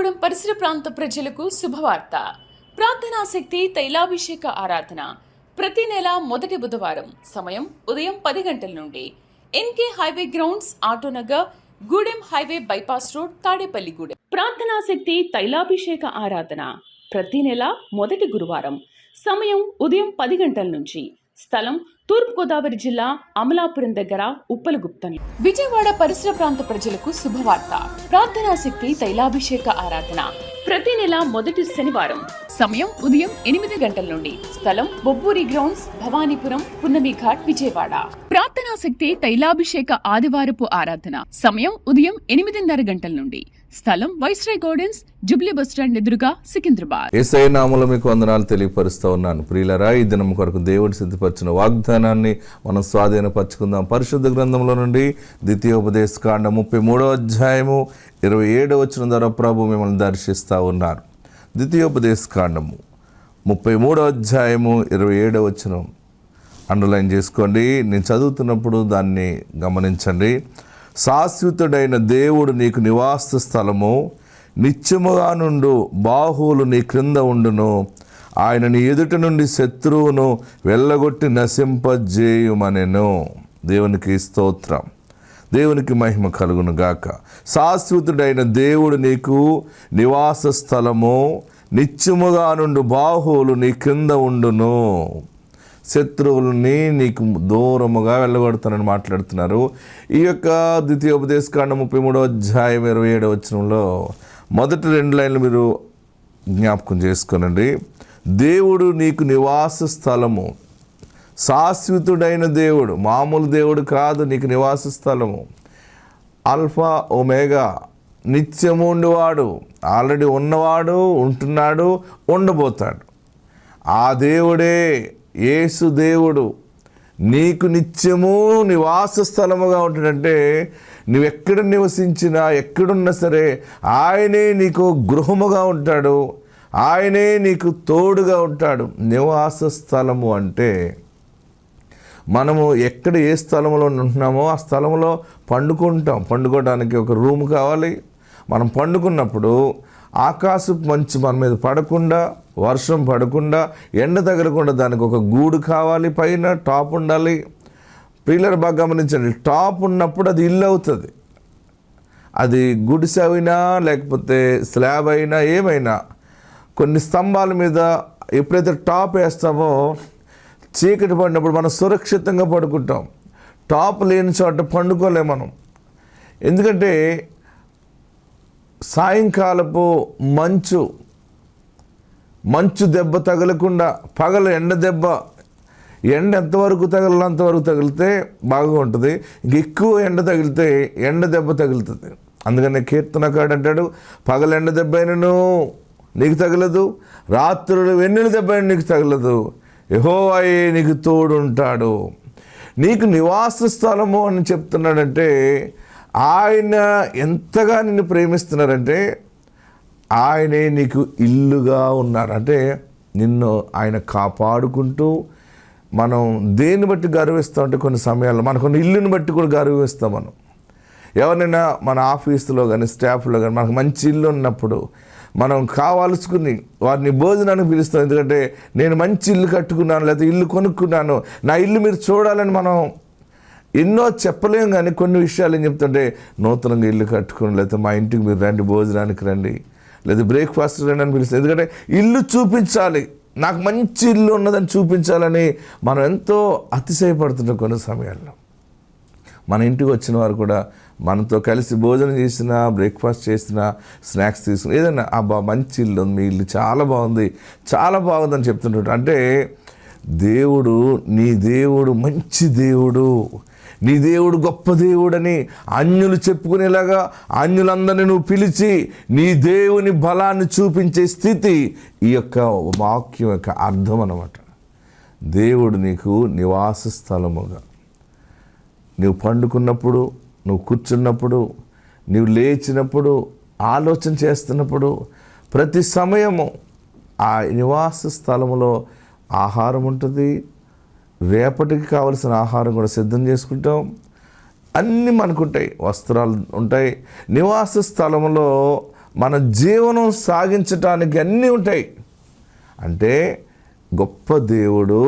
కొత్తగూడెం పరిసర ప్రాంత ప్రజలకు శుభవార్త. ప్రార్థనాశక్తి తైలాభిషేక ఆరాధన ప్రతి నెల మొదటి బుధవారం. సమయం ఉదయం 10 గంటల నుండి. NK highway grounds, Autonagar, Gudem highway bypass road, Tadepalligudem. ప్రార్థనాశక్తి తైలాభిషేక ఆరాధన ప్రతి నెల మొదటి గురువారం. సమయం ఉదయం 10 గంటల నుంచి. స్థలం తూర్పుగోదావరి జిల్లా, అమలాపురం దగ్గర, ఉప్పలగుప్తం. విజయవాడ పరిసర ప్రాంత ప్రజలకు శుభవార్త. ప్రార్థనాశక్తి తైలాభిషేక ఆరాధన ప్రతి నెల మొదటి శనివారం. సమయం ఉదయం 8 గంటల నుండి. స్థలం బొబ్బూరి గ్రౌండ్స్, భవానీపురం, పున్నమి ఘాట్, విజయవాడ. ప్రార్థనాశక్తి తైలాభిషేక ఆదివారపు ఆరాధన సమయం ఉదయం 8:30 గంటల నుండి. స్థలం వైస్రాయ్ గార్డెన్స్, జుబ్లీ బస్టాండ్ ఎదురుగా, సికింద్రాబాద్. యేసయ్య నామములో మీకు వందనాలు తెలియపరుస్తూ ఉన్నాను. ప్రియులారా, ఈ దినం కొరకు దేవుడు సిద్ధపరిచిన వాగ్దానాన్ని మనం స్వాధీనపరచుకుందాం. పరిశుద్ధ గ్రంథంలో నుండి ద్వితీయోపదేశకాండం 33వ అధ్యాయము 27వ వచనం ద్వారా ప్రభు మిమ్మల్ని దర్శిస్తూ ఉన్నారు. ద్వితీయోపదేశకాండము 33వ అధ్యాయము 27వ వచనం అండర్లైన్ చేసుకోండి. నేను చదువుతున్నప్పుడు దాన్ని గమనించండి. శాశ్వతుడైన దేవుడు నీకు నివాస స్థలము, నిత్యముగా నుండు బాహువులు నీ క్రింద ఉండును. ఆయన నీ ఎదుట నుండి శత్రువును వెళ్ళగొట్టి నశింపజేయుమనెను. దేవునికి స్తోత్రం, దేవునికి మహిమ కలుగును గాక. శాశ్వతుడైన దేవుడు నీకు నివాస స్థలము, నిత్యముగా నుండి బాహువులు నీ క్రింద ఉండును. శత్రువులని నీకు దూరముగా వెళ్ళగొడతానని మాట్లాడుతున్నారు. ఈ యొక్క ద్వితీయోపదేశకాండం 33వ అధ్యాయం 27వ వచనంలో మొదటి 2 లైన్లు మీరు జ్ఞాపకం చేసుకోనండి. దేవుడు నీకు నివాస స్థలము, శాశ్వతుడైన దేవుడు, మామూలు దేవుడు కాదు. నీకు నివాస స్థలము, ఆల్ఫా ఒమేగా, నిత్యము ఉండేవాడు, ఆల్రెడీ ఉన్నవాడు, ఉంటున్నాడు, ఉండబోతాడు. ఆ దేవుడే యేసు దేవుడు నీకు నిత్యము నివాస స్థలముగా ఉంటాడంటే నువ్వెక్కడ నివసించినా, ఎక్కడున్నా సరే ఆయనే నీకు గృహముగా ఉంటాడు, ఆయనే నీకు తోడుగా ఉంటాడు. నివాస స్థలము అంటే మనము ఎక్కడ ఏ స్థలంలో ఉంటున్నామో ఆ స్థలంలో పండుకోవడానికి ఒక రూమ్ కావాలి. మనం పండుకున్నప్పుడు ఆకాశపు మంచు మన మీద పడకుండా, వర్షం పడకుండా, ఎండ తగలకుండా దానికి ఒక గూడు కావాలి. పైన టాప్ ఉండాలి. పిల్లలు బాగా గమనించండి, టాప్ ఉన్నప్పుడు అది ఇల్లు అవుతుంది. అది గుడిసె అయినా లేకపోతే స్లాబ్ అయినా ఏమైనా, కొన్ని స్తంభాల మీద ఎప్పుడైతే టాప్ వేస్తామో చీకటి పడినప్పుడు మనం సురక్షితంగా పడుకుంటాం. టాప్ లేని చోట పండుకోలేం మనం. ఎందుకంటే సాయంకాలపు మంచు దెబ్బ తగలకుండా, పగల ఎండ దెబ్బ, ఎండ ఎంతవరకు తగలంతవరకు తగిలితే బాగా ఉంటుంది. ఇంక ఎక్కువ ఎండ తగిలితే ఎండ దెబ్బ తగులుతుంది. అందుకని కీర్తనకాడు అంటాడు, పగల ఎండ దెబ్బ అయినను నీకు తగలదు, రాత్రులు వెన్నెల దెబ్బ అయినా నీకు తగలదు, యెహోవాయే నీకు తోడు ఉంటాడు. నీకు నివాస స్థలము అని చెప్తున్నాడంటే ఆయన ఎంతగా నిన్ను ప్రేమిస్తున్నారంటే ఆయనే నీకు ఇల్లుగా ఉన్నారు. అంటే నిన్ను ఆయన కాపాడుకుంటూ, మనం దేన్ని బట్టి గర్విస్తాం అంటే కొన్ని సమయాల్లో మనకు కొన్ని ఇల్లుని బట్టి కూడా గర్విస్తాం. మనం ఎవరైనా మన ఆఫీసులో కానీ స్టాఫ్లో కానీ మనకు మంచి ఇల్లు ఉన్నప్పుడు మనం కావాల్సుకుని వారిని భోజనానికి పిలుస్తాం. ఎందుకంటే నేను మంచి ఇల్లు కట్టుకున్నాను, లేకపోతే ఇల్లు కొనుక్కున్నాను, నా ఇల్లు మీరు చూడాలని మనం ఎన్నో చెప్పలేం. కానీ కొన్ని విషయాలు ఏం చెప్తుంటే, నూతనంగా ఇల్లు కట్టుకుని, లేకపోతే మా ఇంటికి మీరు రండి, భోజనానికి రండి, లేదా బ్రేక్ఫాస్ట్ రండి అని పిలుస్తాం. ఎందుకంటే ఇల్లు చూపించాలి, నాకు మంచి ఇల్లు ఉన్నదని చూపించాలని మనం ఎంతో అతిశయపడుతుంటాం. కొన్ని సమయాల్లో మన ఇంటికి వచ్చిన వారు కూడా మనతో కలిసి భోజనం చేసినా, బ్రేక్ఫాస్ట్ చేసినా, స్నాక్స్ తీసుకుని ఏదైనా, అబ్బా మంచి ఇల్లు, మీ ఇల్లు చాలా బాగుంది, చాలా బాగుందని చెప్తుంటాడు. అంటే దేవుడు, నీ దేవుడు మంచి దేవుడు, నీ దేవుడు గొప్ప దేవుడని అన్యులు చెప్పుకునేలాగా అన్యులందరినీ నువ్వు పిలిచి నీ దేవుని బలాన్ని చూపించే స్థితి ఈ యొక్క వాక్యం యొక్క అర్థం అన్నమాట. దేవుడు నీకు నివాస స్థలముగా, నువ్వు పండుకున్నప్పుడు, నువ్వు కూర్చున్నప్పుడు, నువ్వు లేచినప్పుడు, ఆలోచన చేస్తున్నప్పుడు, ప్రతి సమయము ఆ నివాస స్థలములో ఆహారం ఉంటుంది. రేపటికి కావలసిన ఆహారం కూడా సిద్ధం చేసుకుంటాం. అన్నీ మనకుంటాయి, వస్త్రాలు ఉంటాయి. నివాస స్థలంలో మన జీవనం సాగించటానికి అన్నీ ఉంటాయి. అంటే గొప్ప దేవుడు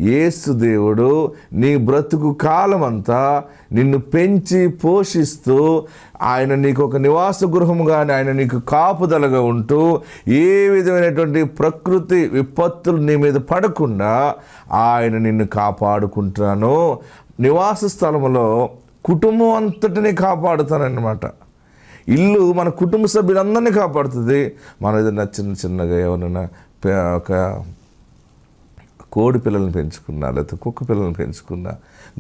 యేసు దేవుడు నీ బ్రతుకు కాలమంతా నిన్ను పెంచి పోషిస్తూ ఆయన నీకు ఒక నివాస గృహముగానే ఆయన నీకు కాపుదలగా ఉంటూ ఏ విధమైనటువంటి ప్రకృతి విపత్తులు నీ మీద పడకుండా ఆయన నిన్ను కాపాడుకుంటాను. నివాస స్థలంలో కుటుంబం అంతటినీ కాపాడుతానన్నమాట. ఇల్లు మన కుటుంబ సభ్యులందరినీ కాపాడుతుంది. మనం ఏదైనా చిన్నగా ఎవరైనా ఒక కోడి పిల్లల్ని పెంచుకున్నా, లేకపోతే కుక్క పిల్లల్ని పెంచుకున్నా,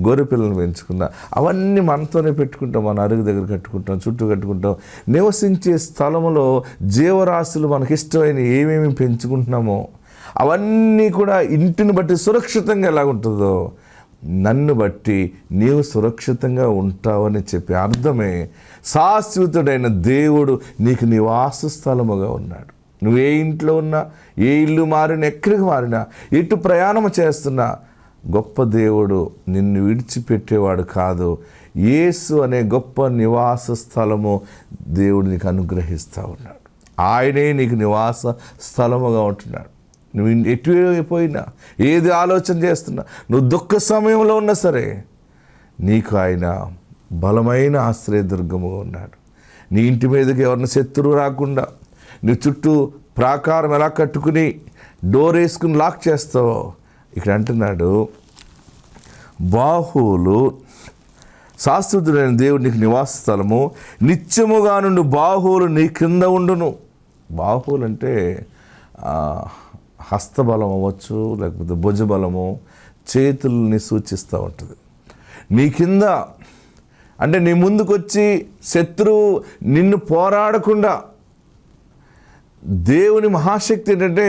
గొర్రె పిల్లల్ని పెంచుకున్నా, అవన్నీ మనతోనే పెట్టుకుంటాం. మన అరుగు దగ్గర కట్టుకుంటాం, చుట్టూ కట్టుకుంటాం. నివసించే స్థలంలో జీవరాశులు మనకి ఇష్టమైన ఏమేమి పెంచుకుంటున్నామో అవన్నీ కూడా ఇంటిని బట్టి సురక్షితంగా ఎలా ఉంటుందో నన్ను బట్టి నీవు సురక్షితంగా ఉంటావని చెప్పి అర్థమే శాశ్వతుడైన దేవుడు నీకు నివాస స్థలముగా ఉన్నాడు. నువ్వు ఏ ఇంట్లో ఉన్నా, ఏ ఇల్లు మారినా, ఎక్కడికి మారినా, ఎటు ప్రయాణం చేస్తున్నా గొప్ప దేవుడు నిన్ను విడిచిపెట్టేవాడు కాదు. యేసు అనే గొప్ప నివాస స్థలము దేవుడు నీకు అనుగ్రహిస్తూ ఉన్నాడు. ఆయనే నీకు నివాస స్థలముగా ఉంటున్నాడు. నువ్వు ఎటు పోయినా, ఏది ఆలోచన చేస్తున్నా, నువ్వు దుఃఖ సమయంలో ఉన్నా సరే నీకు ఆయన బలమైన ఆశ్రయదుర్గముగా ఉన్నాడు. నీ ఇంటి మీదకి ఎవరిని శత్రువు రాకుండా నీ చుట్టూ ప్రాకారం ఎలా కట్టుకుని డోర్ వేసుకుని లాక్ చేస్తావో ఇక్కడ అంటున్నాడు, బాహువులు శాశ్వతుడైన దేవుడు నీకు నివాస స్థలము, నిత్యముగా నుండి బాహువులు నీ కింద ఉండును. బాహువులు అంటే హస్తబలం అవ్వచ్చు, లేకపోతే భుజబలము, చేతుల్ని సూచిస్తూ ఉంటుంది. నీ కింద అంటే నీ ముందుకొచ్చి శత్రువు నిన్ను పోరాడకుండా, దేవుని మహాశక్తి ఏంటంటే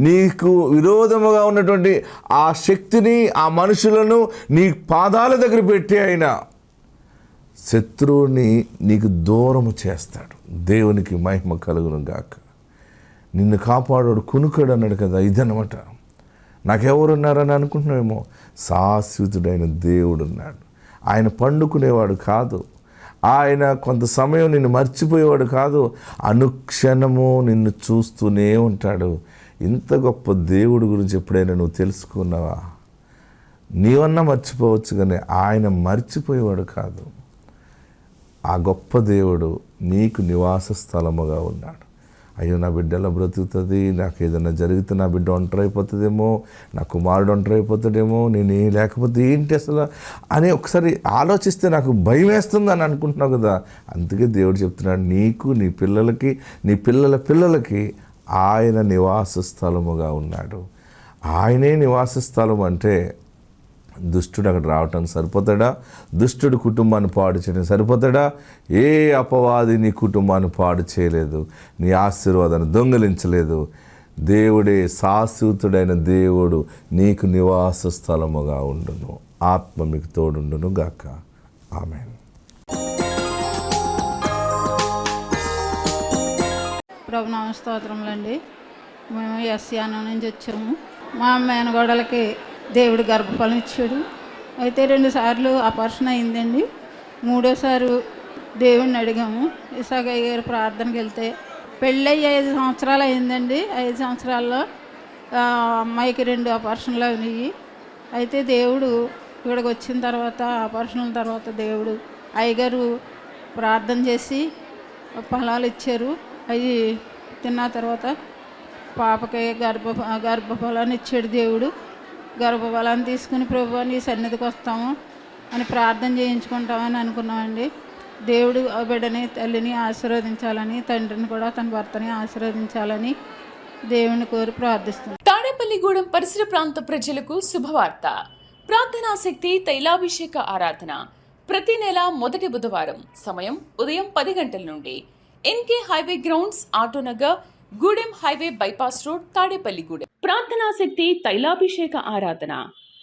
నీకు విరోధముగా ఉన్నటువంటి ఆ శక్తిని, ఆ మనుషులను నీ పాదాల దగ్గర పెట్టి ఆయన శత్రువుని నీకు దూరము చేస్తాడు. దేవునికి మహిమ కలుగును గాక. నిన్ను కాపాడాడు కునుకడు అన్నాడు కదా, ఇదన్నమాట. నాకెవరున్నారని అనుకుంటున్నామేమో, శాశ్వతుడైన దేవుడు ఉన్నాడు. ఆయన పండుకునేవాడు కాదు, ఆయన కొంత సమయం నిన్ను మర్చిపోయేవాడు కాదు, అనుక్షణము నిన్ను చూస్తూనే ఉంటాడు. ఇంత గొప్ప దేవుడు గురించి ఎప్పుడైనా నువ్వు తెలుసుకున్నావా? నీవన్నా మర్చిపోవచ్చు, కానీ ఆయన మర్చిపోయేవాడు కాదు. ఆ గొప్ప దేవుడు నీకు నివాస స్థలముగా ఉన్నాడు. అయ్యో నా బిడ్డ ఎలా బ్రతుకుతుంది, నాకు ఏదైనా జరిగితే నా బిడ్డ ఒంటరి అయిపోతుందేమో, నా కుమారుడు ఒంటరి అయిపోతాడేమో, నేను లేకపోతే ఏంటి అసలు అని ఒకసారి ఆలోచిస్తే నాకు భయం వేస్తుంది అని అనుకుంటున్నావు కదా. అందుకే దేవుడు చెప్తున్నాడు, నీకు, నీ పిల్లలకి, నీ పిల్లల పిల్లలకి ఆయన నివాస స్థలముగా ఉన్నాడు. ఆయనే నివాస స్థలం అంటే దుష్టుడు అక్కడ రావటానికి సరిపోతాడా? దుష్టుడు కుటుంబాన్ని పాడు చేయడం సరిపోతాడా? ఏ అపవాది నీ కుటుంబాన్ని పాడు చేయలేదు, నీ ఆశీర్వాదాన్ని దొంగిలించలేదు. దేవుడే శాశ్వతుడైన దేవుడు నీకు నివాస స్థలముగా ఉండును. ఆత్మ మీకు తోడుండును గాక. ఆమేన్. ప్రభునామ స్తోత్రములండి. మేము ఎస్యానం నుంచి వచ్చాము. మా మేనగోడలకి దేవుడు గర్భఫలం ఇచ్చాడు. అయితే 2 సార్లు ఆపరేషన్ అయిందండి. 3వసారి దేవుడిని అడిగాము. ఇసాగయ్య గారు ప్రార్థనకి వెళ్తే పెళ్ళయ్యి 5 సంవత్సరాలు అయిందండి. 5 సంవత్సరాల్లో అమ్మాయికి 2 ఆపరేషన్లు అయినాయి. అయితే దేవుడు ఇక్కడికి వచ్చిన తర్వాత, ఆపరేషన్ల తర్వాత దేవుడు అయ్యగారు ప్రార్థన చేసి ఫలాలు ఇచ్చారు. అవి తిన్న తర్వాత పాపకి గర్భఫలాన్ని ఇచ్చాడు దేవుడు. గర్భఫలాన్ని తీసుకుని ప్రభువా నీ సన్నిధికి వస్తాము అని ప్రార్థన చేయించుకుంటామని అనుకున్నామండి. దేవుడు ఆ బిడ్డని, తల్లిని ఆశీర్వదించాలని, తండ్రిని కూడా తన భర్తని ఆశీర్వదించాలని దేవుని కోరి ప్రార్థిస్తున్నాం. తాడేపల్లిగూడెం పరిసర ప్రాంత ప్రజలకు శుభవార్త. ప్రార్థనాశక్తి తైలాభిషేక ఆరాధన ప్రతి నెల మొదటి బుధవారం. సమయం ఉదయం 10 గంటల నుండి. NK highway grounds, Autonagar, Gudem highway bypass road, Tadepalligudem. ప్రార్థనాశక్తి తైలాభిషేక ఆరాధన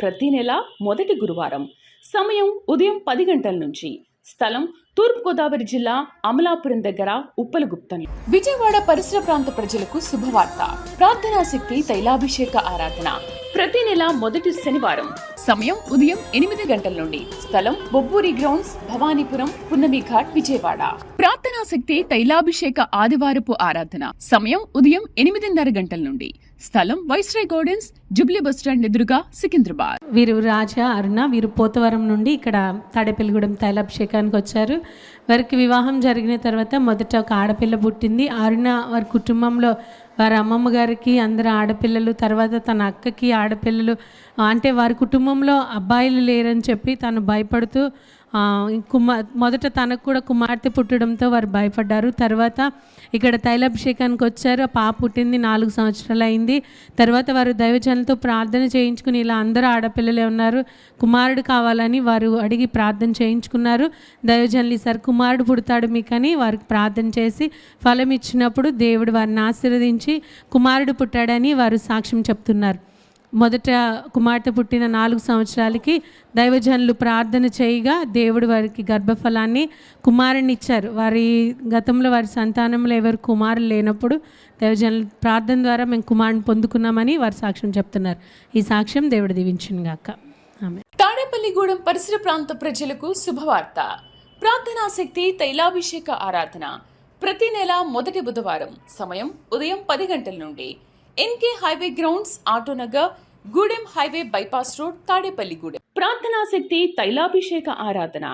ప్రతి నెల మొదటి గురువారం. సమయం ఉదయం 10 గంటల నుంచి. స్థలం తూర్పుగోదావరి జిల్లా అమలాపురం దగ్గర ఉప్పలగుప్తం. విజయవాడ పరిసర ప్రాంత ప్రజలకు శుభవార్త. ప్రార్థనాశక్తి తైలాభిషేక ఆరాధన ప్రతి నెల మొదటి శనివారం. సమయం ఉదయం 8 గంటల నుండి. స్థలం బొబ్బూరి గ్రౌండ్స్, భవానీపురం, పున్నమి ఘాట్, విజయవాడ. ప్రార్థనా శక్తి తైలాభిషేక ఆదివారపు ఆరాధన. సమయం ఉదయం 8:30 గంటల నుండి. స్థలం వైస్రాయ్ గార్డెన్స్, జుబ్లీ బస్టాండ్ ఎదురుగా, సికింద్రాబాద్. వీరు రాజా అరుణ, వీరు పోతవరం నుండి ఇక్కడ తాడేపల్లిగూడెం తైలాభిషేకానికి వచ్చారు. వారికి వివాహం జరిగిన తర్వాత మొదట ఒక ఆడపిల్ల పుట్టింది. అరుణ వారి కుటుంబంలో వారి అమ్మమ్మ గారికి అందరు ఆడపిల్లలు, తర్వాత తన అక్కకి ఆడపిల్లలు, అంటే వారి కుటుంబంలో అబ్బాయిలు లేరని చెప్పి తను భయపడుతూ మొదట తనకు కూడా కుమార్తె పుట్టడంతో వారు భయపడ్డారు. తర్వాత ఇక్కడ తైలాభిషేకానికి వచ్చారు. ఆ పాప పుట్టింది, 4 సంవత్సరాలు అయింది. తర్వాత వారు దైవజనులతో ప్రార్థన చేయించుకుని, ఇలా అందరూ ఆడపిల్లలే ఉన్నారు, కుమారుడు కావాలని వారు అడిగి ప్రార్థన చేయించుకున్నారు. దైవజనులు ఈసారి కుమారుడు పుడతాడు మీకని వారికి ప్రార్థన చేసి ఫలం ఇచ్చినప్పుడు దేవుడు వారిని ఆశీర్వదించి కుమారుడు పుట్టాడని వారు సాక్ష్యం చెప్తున్నారు. మొదట కుమార్తె పుట్టిన 4 సంవత్సరాలకి దైవజనులు ప్రార్థన చేయగా దేవుడు వారికి గర్భఫలాన్ని, కుమారుని ఇచ్చారు. వారి గతంలో వారి సంతానంలో ఎవరు కుమారులు లేనప్పుడు దైవజనుల ప్రార్థన ద్వారా మేము కుమారుని పొందుకున్నామని వారు సాక్ష్యం చెప్తున్నారు. ఈ సాక్ష్యం దేవుడు దీవించును గాక. ఆమేన్. తాడేపల్లిగూడెం పరిసర ప్రాంత ప్రజలకు శుభవార్త. ప్రార్థనా శక్తి తైలాభిషేక ఆరాధన ప్రతి నెల మొదటి బుధవారం. సమయం ఉదయం 10 గంటల నుండి. NK highway grounds, Autonagar, Gudem highway bypass road, Tadepalligudem. ప్రార్థనా శక్తి తైలాభిషేక ఆరాధన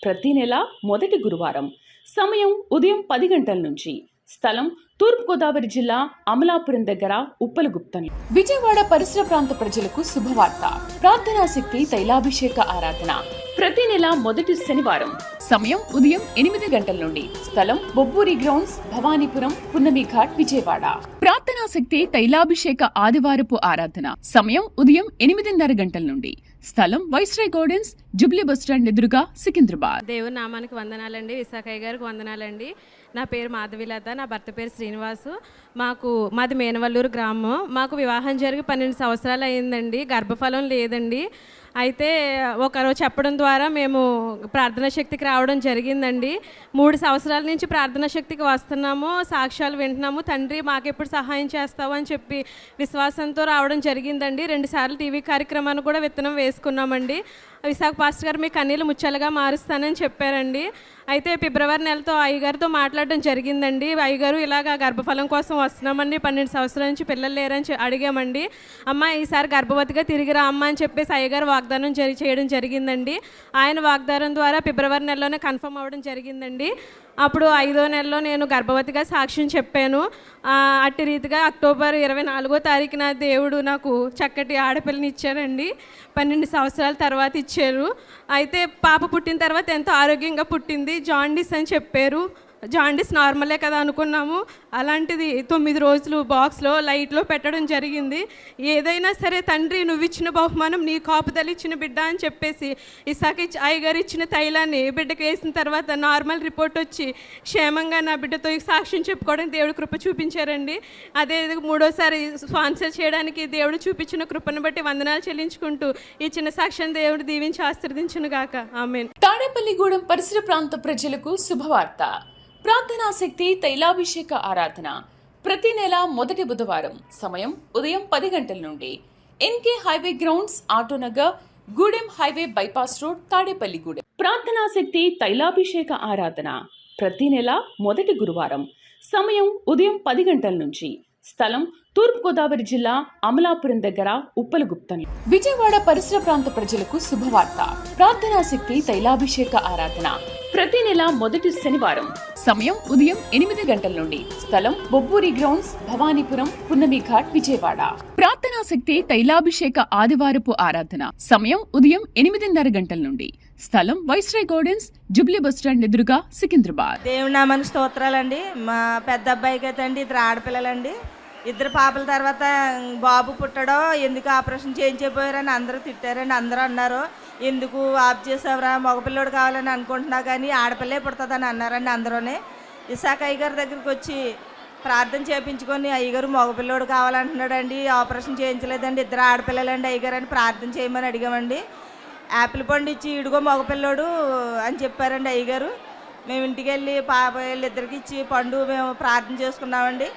ప్రతి నెల మొదటి గురువారం. సమయం ఉదయం 10 గంటల నుంచి. స్థలం తూర్పుగోదావరి జిల్లా, అమలాపురం దగ్గర, ఉప్పలగుప్తం. విజయవాడ పరిసర ప్రాంత ప్రజలకు శుభవార్త. ప్రార్థనా శక్తి తైలాభిషేక ఆరాధన ప్రతి నెల మొదటి శనివారం. సమయం ఉదయం 8 గంటల నుండి. స్థలం బొబ్బూరి గ్రౌండ్స్, భవానీపురం, పున్నమి ఘాట్, విజయవాడ. ప్రార్థనా శక్తి తైలాభిషేక ఆదివారపు ఆరాధన. సమయం ఉదయం 8:30 గంటల నుండి. స్థలం వైస్రాయ్ గార్డెన్స్, జుబ్లీ బస్టాండ్ ఎదురుగా, సికింద్రాబాద్. దేవుని నామానికి వందనాలండి. విశాఖయ్య గారికి వందనాలండి. నా పేరు మాధవిలత, నా భర్త పేరు శ్రీనివాసు. మాది మేనవల్లూరు గ్రామం. మాకు వివాహం జరిగి 12 సంవత్సరాలు అయిందండి. గర్భఫలం లేదండి. అయితే ఒకరోజు చెప్పడం ద్వారా మేము ప్రార్థనా శక్తికి రావడం జరిగిందండి. 3 సంవత్సరాల నుంచి ప్రార్థనా శక్తికి వస్తున్నాము, సాక్ష్యాలు వింటున్నాము. తండ్రి మాకెప్పుడు సహాయం చేస్తావు అని చెప్పి విశ్వాసంతో రావడం జరిగిందండి. 2 సార్లు టీవీ కార్యక్రమాన్ని కూడా విత్తనం వేసుకున్నామండి. విశాఖ పాస్టర్ గారు మీ కన్నీళ్ళు ముచ్చలుగా మారుస్తానని చెప్పారండి. అయితే ఫిబ్రవరి నెలతో అయ్యగారితో మాట్లాడడం జరిగిందండి. అయ్యగారు ఇలాగ గర్భఫలం కోసం వస్తున్నామండి, 12 సంవత్సరాల నుంచి పిల్లలు లేరని అడిగామండి. అమ్మ ఈసారి గర్భవతిగా తిరిగి రా అమ్మ అని చెప్పేసి అయ్యగారు వాగ్దానం చేయడం జరిగిందండి. ఆయన వాగ్దానం ద్వారా ఫిబ్రవరి నెలలోనే కన్ఫర్మ్ అవ్వడం జరిగిందండి. అప్పుడు 5వ నెలలో నేను గర్భవతిగా సాక్ష్యం చెప్పాను. అట్టి రీతిగా అక్టోబర్ 24వ తారీఖున దేవుడు నాకు చక్కటి ఆడపిల్లని ఇచ్చారండి. 12 సంవత్సరాల తర్వాత ఇచ్చారు. అయితే పాప పుట్టిన తర్వాత ఎంతో ఆరోగ్యంగా పుట్టింది. జాండీస్ అని చెప్పారు. జాండీస్ నార్మలే కదా అనుకున్నాము. అలాంటిది 9 రోజులు బాక్స్లో లైట్లో పెట్టడం జరిగింది. ఏదైనా సరే తండ్రి నువ్వు ఇచ్చిన బహుమానం నీ కాపుదలు ఇచ్చిన బిడ్డ అని చెప్పేసి ఇసాక అయ్యగారు ఇచ్చిన తైలాన్ని బిడ్డకి వేసిన తర్వాత నార్మల్ రిపోర్ట్ వచ్చి క్షేమంగా నా బిడ్డతో సాక్ష్యం చెప్పుకోవడం దేవుడు కృప చూపించారండి. అదే 3వసారి స్పాన్సర్ చేయడానికి దేవుడు చూపించిన కృపను బట్టి వందనాలు చెల్లించుకుంటూ ఈ చిన్న సాక్ష్యం దేవుడు దీవించి ఆశీర్వదించును గాక. ఆమేన్. తాడేపల్లిగూడెం పరిసర ప్రాంత ప్రజలకు శుభవార్త. ప్రార్థనా శక్తి తైలాభిషేక ఆరాధన ప్రతి నెల మొదటి బుధవారం. సమయం ఉదయం 10 గంటల నుండి. NK highway grounds, Autonagar, Gudem highway bypass road, Tadepalligudem. ప్రార్థనా శక్తి తైలాభిషేక ఆరాధన ప్రతి నెల మొదటి గురువారం. సమయం ఉదయం 10 గంటల నుంచి. స్థలం తూర్పుగోదావరి జిల్లా, అమలాపురం దగ్గర, ఉప్పలగుప్తం. విజయవాడ పరిసర ప్రాంత ప్రజలకు శుభవార్త. ప్రార్థనా శక్తి తైలాభిషేక ఆరాధన ప్రతి నెల మొదటి శనివారం. సమయం ఉదయం 8 గంటల నుండి. స్థలం బొబ్బూరి గ్రౌండ్స్, భవానీపురం, పున్నమి ఘాట్, విజయవాడ. ప్రార్థనా శక్తి తైలాభిషేక ఆదివారపు ఆరాధన. సమయం ఉదయం 8:30 గంటల నుండి. స్థలం వైస్రాయ్ గార్డెన్స్, జుబ్లీ బస్టాండ్ ఎదురుగా, సికింద్రాబాద్. దేవుని నామానికి స్తోత్రాలండి. మా పెద్ద అబ్బాయికి అయితే అండి 2 ఆడపిల్లలండి. 2 పాపల తర్వాత బాబు పుట్టడో ఎందుకు ఆపరేషన్ చేయించిపోయారని అందరూ తిట్టారండి. అందరూ అన్నారు ఎందుకు ఆప్ చేసావురా, మగపిల్లోడు కావాలని అనుకుంటున్నా కానీ ఆడపిల్లే పుడుతుందని అన్నారండి అందరూనే. ఇసాక అయ్యగారి దగ్గరికి వచ్చి ప్రార్థన చేయించుకొని అయ్యగారు మగపిల్లోడు కావాలంటున్నాడండి, ఆపరేషన్ చేయించలేదండి, 2 ఆడపిల్లలండి అయ్యగారు అని ప్రార్థన చేయమని అడిగామండి. యాపిల్ పండు ఇచ్చి ఇడుగో మగపిల్లోడు అని చెప్పారండి అయ్యగారు. మేము ఇంటికి వెళ్ళి వీళ్ళిద్దరికి ఇచ్చి పండు మేము ప్రార్థన చేసుకున్నామండి.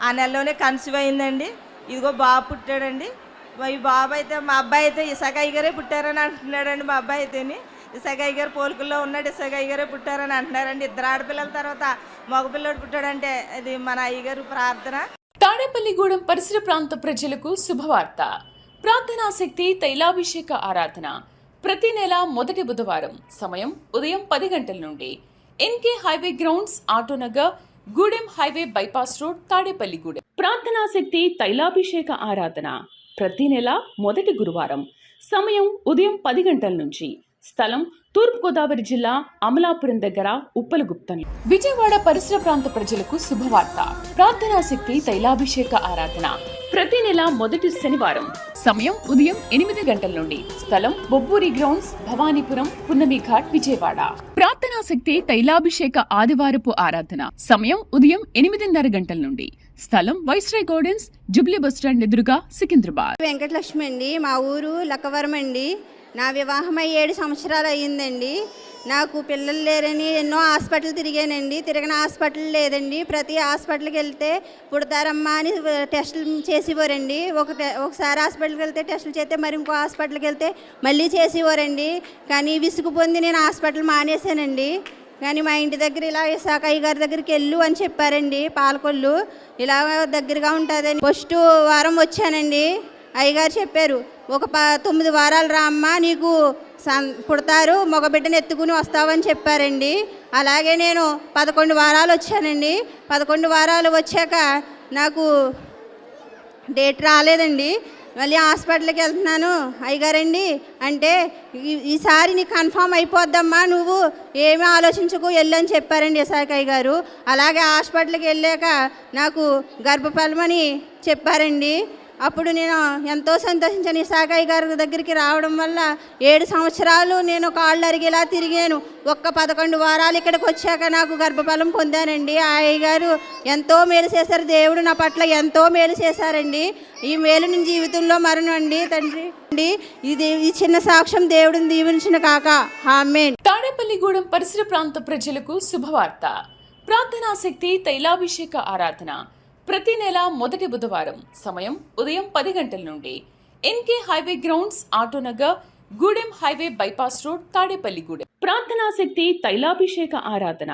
ఆ నెలలోనే కన్సీవ్ అయిందండి. ఇదిగో బాబు పుట్టాడండి. ఈ బాబు అయితే మా అబ్బాయి అయితే ఇసాకయ్య గారే పుట్టారని అంటున్నాడండి. మా అబ్బాయి అయితేని ఇసాకయ్య గారు పోలికల్లో ఉన్నాడు, ఇసాకయ్య గారే పుట్టారని అంటున్నారండి. ఇద్దరు ఆడపిల్లల తర్వాత మగపిల్లడు పుట్టాడంటే అది మన అయ్యగారు ప్రార్థన. తాడేపల్లిగూడెం పరిసర ప్రాంత ప్రజలకు శుభవార్త. ప్రార్థనా శక్తి తైలాభిషేక ఆరాధన ప్రతి నెల మొదటి బుధవారం సమయం ఉదయం 10 గంటల నుండి NK highway grounds, Autonagar, Gudem highway bypass road, Tadepalligudem. ప్రార్థనా శక్తి తైలాభిషేక ఆరాధన ప్రతి నెల మొదటి గురువారం సమయం ఉదయం 10 గంటల నుంచి. స్థలం తూర్పుగోదావరి జిల్లా అమలాపురం దగ్గర ఉప్పలగుప్తం. విజయవాడ పరిసర ప్రాంత ప్రజలకు శుభవార్త. ప్రార్థనా శక్తి తైలాభిషేక ఆరాధన ప్రతి నెల మొదటి శనివారం సమయం ఉదయం 8 గంటల నుండి. స్థలం బొబ్బూరి గ్రౌండ్స్, భవానీపురం, పున్నమి ఘాట్, విజయవాడ. ప్రార్థనా శక్తి తైలాభిషేక ఆదివారపు ఆరాధన సమయం ఉదయం 8:30 గంటల నుండి. స్థలం వైస్రాయ్ గార్డెన్స్, జూబ్లీ బస్టాండ్ ఎదురుగా, సికింద్రాబాద్. వెంకటలక్ష్మి అండి, మా ఊరు లక్కవరం అండి. నా వివాహం 7 సంవత్సరాలు అయ్యిందండి. నాకు పిల్లలు లేరని ఎన్నో హాస్పిటల్ తిరిగానండి. తిరగని హాస్పిటల్ లేదండి. ప్రతి హాస్పిటల్కి వెళ్తే పుడతారమ్మా అని టెస్టులు చేసేవారండి. ఒకసారి హాస్పిటల్కి వెళ్తే టెస్టులు చేస్తే మరి ఇంకో హాస్పిటల్కి వెళ్తే మళ్ళీ చేసేవారండి. కానీ విసుగు పొంది నేను హాస్పిటల్ మానేశానండి. కానీ మా ఇంటి దగ్గర ఇలా ఇసాకయ్య గారి దగ్గరికి వెళ్ళు అని చెప్పారండి. పాలకొల్లు ఇలా దగ్గరగా ఉంటుందని ఫస్ట్ వారం వచ్చానండి. అయ్యగారు చెప్పారు, ఒక 9 వారాలు రా అమ్మ, నీకు పుడతారు, మగబిడ్డను ఎత్తుకుని వస్తావని చెప్పారండి. అలాగే నేను 11 వారాలు వచ్చానండి. 11 వారాలు వచ్చాక నాకు డేట్ రాలేదండి. మళ్ళీ హాస్పిటల్కి వెళ్తున్నాను. అయ్యగారండి అంటే ఈసారి నీకు కన్ఫామ్ అయిపోద్దమ్మా, నువ్వు ఏమీ ఆలోచించకు, వెళ్ళని చెప్పారండి ఇసాకయ్య గారు. అలాగే హాస్పిటల్కి వెళ్ళాక నాకు గర్భఫలమని చెప్పారండి. అప్పుడు నేను ఎంతో సంతోషించాను. ఇసాకయ్య గారి దగ్గరికి రావడం వల్ల 7 సంవత్సరాలు నేను కాళ్ళు అరిగేలా తిరిగాను. ఒక్క 11 వారాలు ఇక్కడికి వచ్చాక నాకు గర్భఫలం పొందానండి. ఆ అయ్యగారు ఎంతో మేలు చేశారు. దేవుడు నా పట్ల ఎంతో మేలు చేశారండి. ఈ మేలు నేను జీవితంలో మరణండి తండ్రి అండి. ఈ చిన్న సాక్ష్యం దేవుడిని దీవించిన కాక ఆమేన్. తాడేపల్లిగూడెం పరిసర ప్రాంత ప్రజలకు శుభవార్త. ప్రార్థనా శక్తి తైలాభిషేక ఆరాధన ప్రతి నెల మొదటి బుధవారం సమయం ఉదయం 10 గంటల నుండి NK highway grounds, Autonagar, Gudem highway bypass road, Tadepalligudem. ప్రార్థనా శక్తి తైలాభిషేక ఆరాధన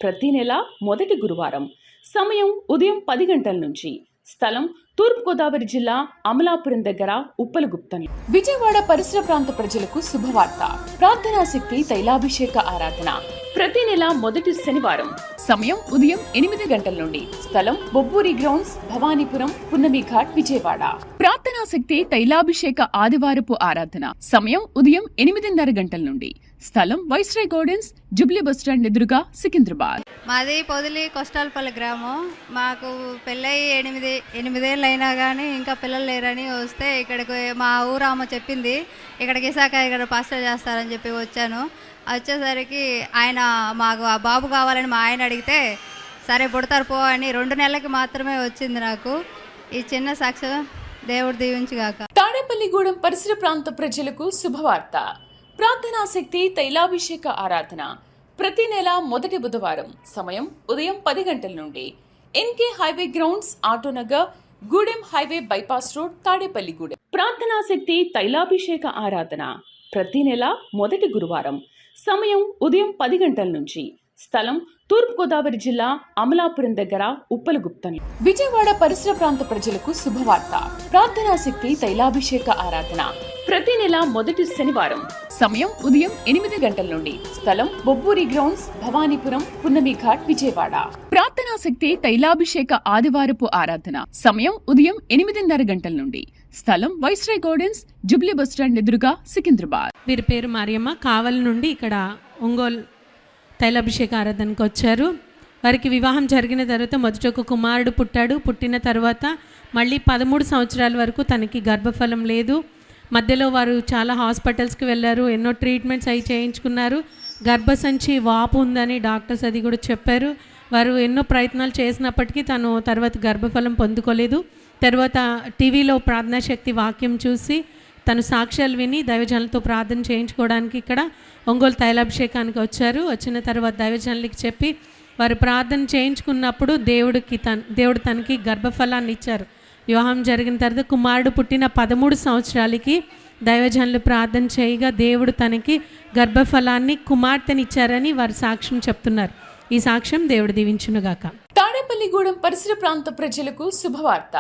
ప్రతి నెల మొదటి గురువారం సమయం ఉదయం 10 గంటల నుంచి. స్థలం తూర్పుగోదావరి జిల్లా అమలాపురం దగ్గర, ఉప్పలగుప్తం. విజయవాడ పరిసర ప్రాంత ప్రజలకు శుభవార్త. ప్రార్థనా శక్తి తైలాభిషేక ఆరాధన ప్రతి నెల మొదటి శనివారం సమయం ఉదయం 8 గంటల నుండి. స్థలం బొబ్బూరి గ్రౌండ్స్, భవానీపురం, పున్నమి ఘాట్, విజయవాడ. ప్రార్థనా శక్తి తైలాభిషేక ఆదివారపు ఆరాధన సమయం ఉదయం 8:30 గంటల నుండి. స్థలం వైస్రాయ్ గార్డెన్స్, జూబ్లీ బస్టాండ్ ఎదురుగా, సికింద్రాబాద్. మాది పొదిలి కొస్టాలపల్లి గ్రామం. మాకు పెళ్ళయి 8 ఏళ్ళు అయినా కానీ ఇంకా పిల్లలు లేరని వస్తే ఇక్కడికి మా ఊరు అమ్మ చెప్పింది, ఇక్కడికి ఇసాకయ్య గారు పాస్టర్ చేస్తారని చెప్పి వచ్చాను. వచ్చేసరికి ఆయన మాకు ఆ బాబు కావాలని మా ఆయన అడిగితే సరే పుడతారు పో అని 2 నెలలకి మాత్రమే వచ్చింది నాకు. ఈ చిన్న సాక్ష్యం దేవుడు దీవించుగాక. తాడేపల్లిగూడెం పరిసర ప్రాంత ప్రజలకు శుభవార్త. ప్రార్థనా శక్తి తైలాభిషేక ఆరాధన ప్రతి నెల మొదటి బుధవారం సమయం ఉదయం 10 గంటల నుండి NK highway grounds, Autonagar, Gudem highway bypass road, Tadepalligudem. ప్రార్థనా శక్తి తైలాభిషేక ఆరాధన ప్రతి నెల మొదటి గురువారం సమయం ఉదయం 10 గంటల నుంచి. స్థలం తూర్పుగోదావరి జిల్లా అమలాపురం దగ్గర, ఉప్పలగుప్తం. విజయవాడ పరిసర ప్రాంత ప్రజలకు శుభవార్త. ప్రార్థనా శక్తి తైలాభిషేక ఆరాధన ప్రతి నెల మొదటి శనివారం సమయం ఉదయం 8 గంటల నుండి. స్థలం బొబ్బూరి గ్రౌండ్స్, భవానీపురం, పున్నమి ఘాట్, విజయవాడ. ప్రార్థనా శక్తి తైలాభిషేక ఆదివారపు ఆరాధన సమయం ఉదయం 8:30 గంటల నుండి. స్థలం వైస్రాయ్ గార్డెన్స్, జూబ్లీ బస్టాండ్ ఎదురుగా, సికింద్రాబాద్. వీరి పేరు మరియమ్మ. కావలి నుండి ఇక్కడ ఒంగోలు తైలాభిషేక ఆరాధనకు వచ్చారు. వారికి వివాహం జరిగిన తర్వాత మొదట ఒక కుమారుడు పుట్టాడు. పుట్టిన తర్వాత మళ్ళీ 13 సంవత్సరాల వరకు తనకి గర్భఫలం లేదు. మధ్యలో వారు చాలా హాస్పిటల్స్కి వెళ్ళారు, ఎన్నో ట్రీట్మెంట్స్ అవి చేయించుకున్నారు. గర్భసంచి వాపు ఉందని డాక్టర్స్ అది కూడా చెప్పారు. వారు ఎన్నో ప్రయత్నాలు చేసినప్పటికీ తను తర్వాత గర్భఫలం పొందుకోలేదు. తర్వాత టీవీలో ప్రార్థనా శక్తి వాక్యం చూసి తను సాక్ష్యాలు విని దైవజనులతో ప్రార్థన చేయించుకోవడానికి ఇక్కడ ఒంగోలు తైలాభిషేకానికి వచ్చారు. వచ్చిన తర్వాత దైవజనులకి చెప్పి వారు ప్రార్థన చేయించుకున్నప్పుడు దేవుడు తనకి గర్భఫలాన్ని ఇచ్చారు. వివాహం జరిగిన తర్వాత కుమారుడు పుట్టిన 13 సంవత్సరాలకి దైవజనులు ప్రార్థన చేయగా దేవుడు తనకి గర్భఫలాన్ని కుమార్తెనిచ్చారని వారు సాక్ష్యం చెప్తున్నారు. ఈ సాక్ష్యం దేవుడు దీవించునుగాక. తాడేపల్లిగూడెం పరిసర ప్రాంత ప్రజలకు శుభవార్త.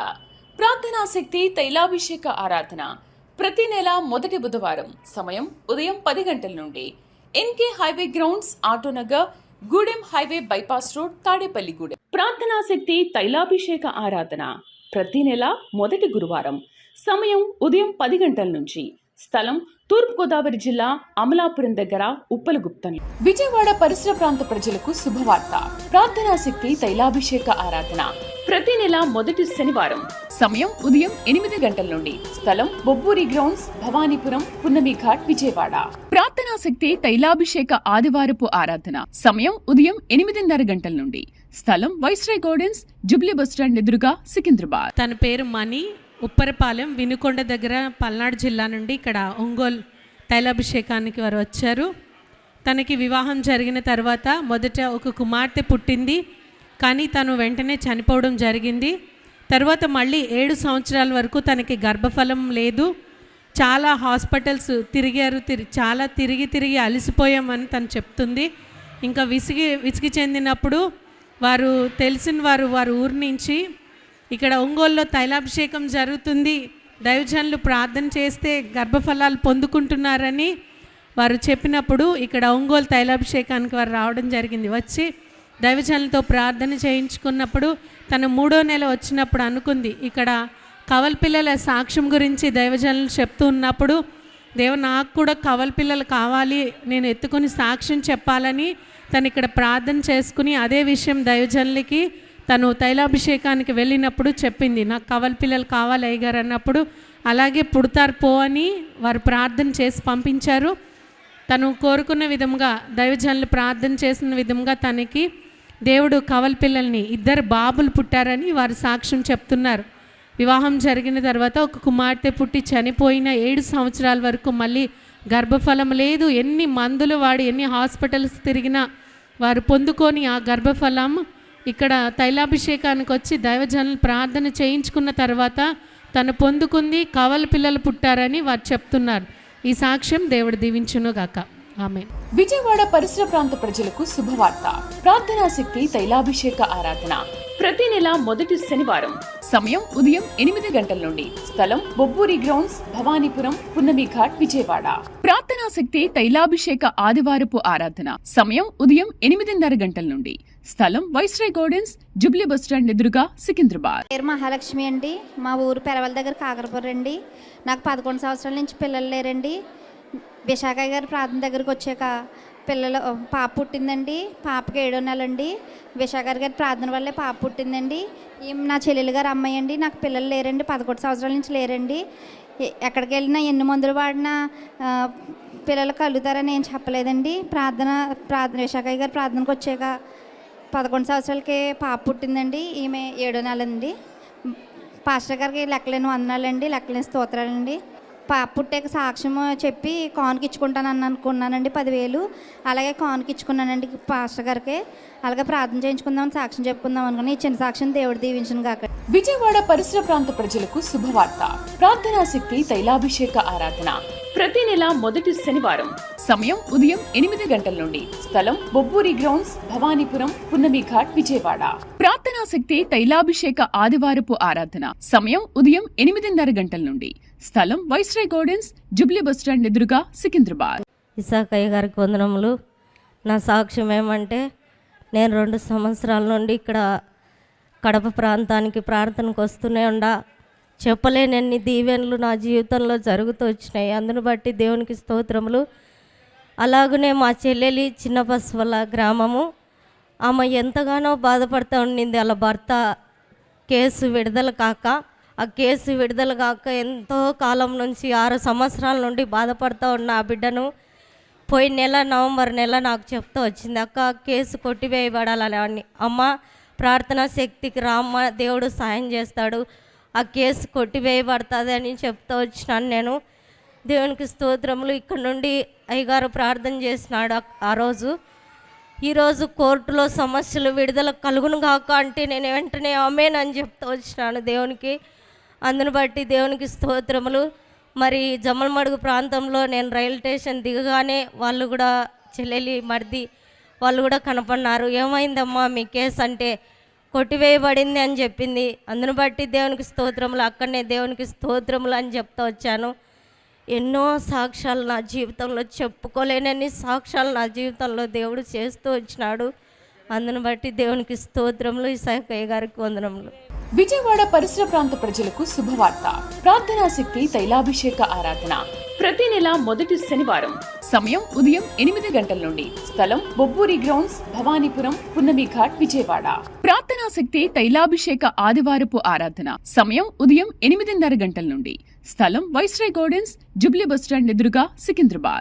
ప్రార్థనాశక్తి తైలాభిషేక ఆరాధన ప్రతి నెల మొదటి బుధవారం. సమయం ఉదయం 10 గంటల నుండి. NK highway grounds, Autonagar, Gudem highway bypass road, Tadepalligudem. ప్రార్థనాశక్తి తైలాభిషేక ఆరాధన ప్రతి నెల మొదటి గురువారం. సమయం ఉదయం 10 గంటల నుంచి. స్థలం తూర్పుగోదావరి జిల్లా అమలాపురం దగ్గర ఉప్పలగుప్తం. విజయవాడ పరిసర ప్రాంత ప్రజలకు శుభవార్త. ప్రార్థనాశక్తి తైలాభిషేక ఆరాధన ప్రతి నెల మొదటి శనివారం. సమయం ఉదయం 8 గంటల నుండి. స్థలం బొబ్బూరి గ్రౌండ్స్, భవానీపురం, పున్నమి ఘాట్, విజయవాడ. ప్రార్థనాశక్తి తైలాభిషేక ఆదివారపు ఆరాధన సమయం ఉదయం 8:30 గంటల నుండి. స్థలం వైస్రాయ్ గార్డెన్స్, జుబ్లీ బస్టాండ్ ఎదురుగా, సికింద్రాబాద్. తన పేరు మణి, ఉప్పరపాలెం, వినుకొండ దగ్గర, పల్నాడు జిల్లా నుండి ఇక్కడ ఒంగోలు తైలాభిషేకానికి వారు వచ్చారు. తనకి వివాహం జరిగిన తర్వాత మొదట ఒక కుమార్తె పుట్టింది, కానీ తను వెంటనే చనిపోవడం జరిగింది. తర్వాత మళ్ళీ 7 సంవత్సరాల వరకు తనకి గర్భఫలం లేదు. చాలా హాస్పిటల్స్ తిరిగారు, చాలా తిరిగి అలసిపోయామని తను చెప్తుంది. ఇంకా విసిగి చెందినప్పుడు వారు తెలిసిన వారు ఊరి నుంచి ఇక్కడ ఒంగోలులో తైలాభిషేకం జరుగుతుంది, దైవజనులు ప్రార్థన చేస్తే గర్భఫలాలు పొందుకుంటున్నారని వారు చెప్పినప్పుడు ఇక్కడ ఒంగోలు తైలాభిషేకానికి వారు రావడం జరిగింది. వచ్చి దైవజనులతో ప్రార్థన చేయించుకున్నప్పుడు తను 3వ నెల వచ్చినప్పుడు అనుకుంది, ఇక్కడ కవల పిల్లల సాక్ష్యం గురించి దైవజనులు చెప్తూ ఉన్నప్పుడు, నాకు కూడా కవల పిల్లలు కావాలి, నేను ఎత్తుకొని సాక్ష్యం చెప్పాలని తను ఇక్కడ ప్రార్థన చేసుకుని అదే విషయం దైవజనులకి తను తైలాభిషేకానికి వెళ్ళినప్పుడు చెప్పింది, నాకు కవల పిల్లలు కావాలి అయ్యగారు అన్నప్పుడు, అలాగే పుడతారు పో అని వారు ప్రార్థన చేసి పంపించారు. తను కోరుకున్న విధంగా దైవజనులు ప్రార్థన చేసిన విధంగా తనకి దేవుడు కవల పిల్లల్ని 2 బాబులు పుట్టారని వారు సాక్ష్యం చెప్తున్నారు. వివాహం జరిగిన తర్వాత ఒక కుమార్తె పుట్టి చనిపోయిన 7 సంవత్సరాల వరకు మళ్ళీ గర్భఫలం లేదు. ఎన్ని మందులు వాడి ఎన్ని హాస్పిటల్స్ తిరిగినా వారు పొందుకొని ఆ గర్భఫలం ఇక్కడ తైలాభిషేకానికి వచ్చి దైవజనులు ప్రార్థన చేయించుకున్న తర్వాత తను పొందుకుంది, కవల పిల్లలు పుట్టారని వారు చెప్తున్నారు. ఈ సాక్ష్యం దేవుడు దీవించునుగాక. ఆమేన్. విజయవాడ పరిసర ప్రాంత ప్రజలకు శుభవార్త. ప్రార్థనాశక్తి తైలాభిషేక ఆరాధన ప్రతి నెల మొదటి శనివారం. సమయం ఉదయం 8 గంటల నుండి. స్థలం బొబ్బూరి గ్రౌండ్స్, భవానీపురం, పున్నమి ఘాట్, విజయవాడ. ప్రార్థనాశక్తి తైలాభిషేక ఆదివారపు ఆరాధన సమయం ఉదయం 8:30 గంటల నుండి. స్థలం వైస్రాయ్ గార్డెన్స్, జుబ్లీ బస్టాండ్ ఎదురుగా, సికింద్రాబాద్. పేరు మహాలక్ష్మి అండి. మా ఊరు పెరవల దగ్గర కాకరపురం అండి. నాకు 11 సంవత్సరాల నుంచి పిల్లలు లేరండి. విశాఖ గారి ప్రార్థన దగ్గరికి వచ్చాక పాప పుట్టిందండి. పాపకి 7వ నెల అండి. విశాఖ గారి ప్రార్థన వల్లే పాప పుట్టిందండి. నా చెల్లెలు గారు అమ్మాయి అండి. నాకు పిల్లలు లేరండి, 11 సంవత్సరాల నుంచి లేరండి. ఎక్కడికి వెళ్ళినా ఎన్ని మందులు వాడినా పిల్లలు కలుగుతారని ఏం చెప్పలేదండి. ప్రార్థన విశాఖ గారి ప్రార్థనకు వచ్చాక 11 సంవత్సరాలకి పాప పుట్టిందండి. ఈమె 7వ నెల అండి. పాస్టర్ గారికి లెక్కలేని వందనాలండి, లెక్కలేని స్తోత్రాలండి. పాప పుట్టాక సాక్ష్యం చెప్పి కానుకిచ్చుకుంటానని అనుకున్నానండి 10,000. అలాగే కానుకిచ్చుకున్నానండి పాస్టర్ గారికి. అలాగే ప్రార్థన చేయించుకుందామని సాక్ష్యం చెప్పుకుందాం అనుకుని ఈ చిన్న సాక్ష్యం దేవుడు దీవించును గాక. విజయవాడ పరిసర ప్రాంత ప్రజలకు శుభవార్త. ప్రార్థనాశక్తి తైలాభిషేక ఆరాధన ప్రతి నెల మొదటి శనివారం. సమయం ఉదయం 8 గంటల నుండి. స్థలం బొబ్బూరి గ్రౌండ్స్, భవానీపురం, పున్నమి ఘాట్, విజయవాడ. ప్రార్థనాశక్తి తైలాభిషేక ఆదివారపు ఆరాధన సమయం ఉదయం 8:30 గంటల నుండి. స్థలం వైస్రాయ్ గార్డెన్స్, జుబ్లీ బస్టాండ్ ఎదురుగా, సికింద్రాబాద్. ఇసాకయ్య గారికి వందనములు. నా సాక్ష్యం ఏమంటే, నేను 2 సంవత్సరాల నుండి ఇక్కడ కడప ప్రాంతానికి ప్రార్థనకు వస్తూనే చెప్పలేనన్ని దీవెనలు నా జీవితంలో జరుగుతూ వచ్చినాయి. అందును బట్టి దేవునికి స్తోత్రములు. అలాగనే మా చెల్లెలి చిన్నపస్వల గ్రామము, ఆమె ఎంతగానో బాధపడుతూ ఉండింది. వాళ్ళ భర్త కేసు విడుదల కాక ఎంతో కాలం నుంచి 6 సంవత్సరాల నుండి బాధపడుతూ ఉన్న ఆ బిడ్డను పోయిన నెల నవంబర్ నెల నాకు చెప్తూ వచ్చింది, అక్క కేసు కొట్టివేయబడాలని. అమ్మ ప్రార్థనా శక్తికి రామ్మ, దేవుడు సాయం చేస్తాడు, ఆ కేసు కొట్టివేయబడుతుంది అని చెప్తూ వచ్చినాను నేను. దేవునికి స్తోత్రములు. ఇక్కడ నుండి అయ్యగారు ప్రార్థన చేసినాడు ఆ రోజు. ఈరోజు కోర్టులో సమస్యలు విడుదల కలుగును కాక అంటే నేను వెంటనే ఆమేన్ అని చెప్తూ వచ్చినాను దేవునికి. అందును బట్టి దేవునికి స్తోత్రములు. మరి జమ్మలమడుగు ప్రాంతంలో నేను రైలు స్టేషన్ దిగగానే వాళ్ళు కూడా చెల్లెలి మరిది వాళ్ళు కూడా కనపడినారు. ఏమైందమ్మా మీ కేసు అంటే కొట్టివేయబడింది అని చెప్పింది. అందును బట్టి దేవునికి స్తోత్రములు, అక్కడనే దేవునికి స్తోత్రములు అని చెప్తా వచ్చాను. ఎన్నో సాక్ష్యాలు నా జీవితంలో, చెప్పుకోలేనన్ని సాక్ష్యాలు నా జీవితంలో దేవుడు చేస్తూ వచ్చినాడు. అందును బట్టి దేవునికి స్తోత్రములు, ఇసాకయ్య గారికి వందనములు. విజయవాడ పరిసర ప్రాంత ప్రజలకు శుభవార్త. ప్రార్థనా శక్తి తైలాభిషేక ఆరాధన ప్రతి నెల మొదటి శనివారం. సమయం ఉదయం 8 గంటల నుండి. స్థలం బొబ్బూరి గ్రౌండ్స్, భవానీపురం, పున్నమి ఘాట్, విజయవాడ. ప్రార్థనా శక్తి తైలాభిషేక ఆదివారపు ఆరాధన. సమయం ఉదయం 8:30 గంటల నుండి. స్థలం వైస్రాయ్ గార్డెన్స్, జుబ్లీ బస్టాండ్ ఎదురుగా, సికింద్రాబాద్.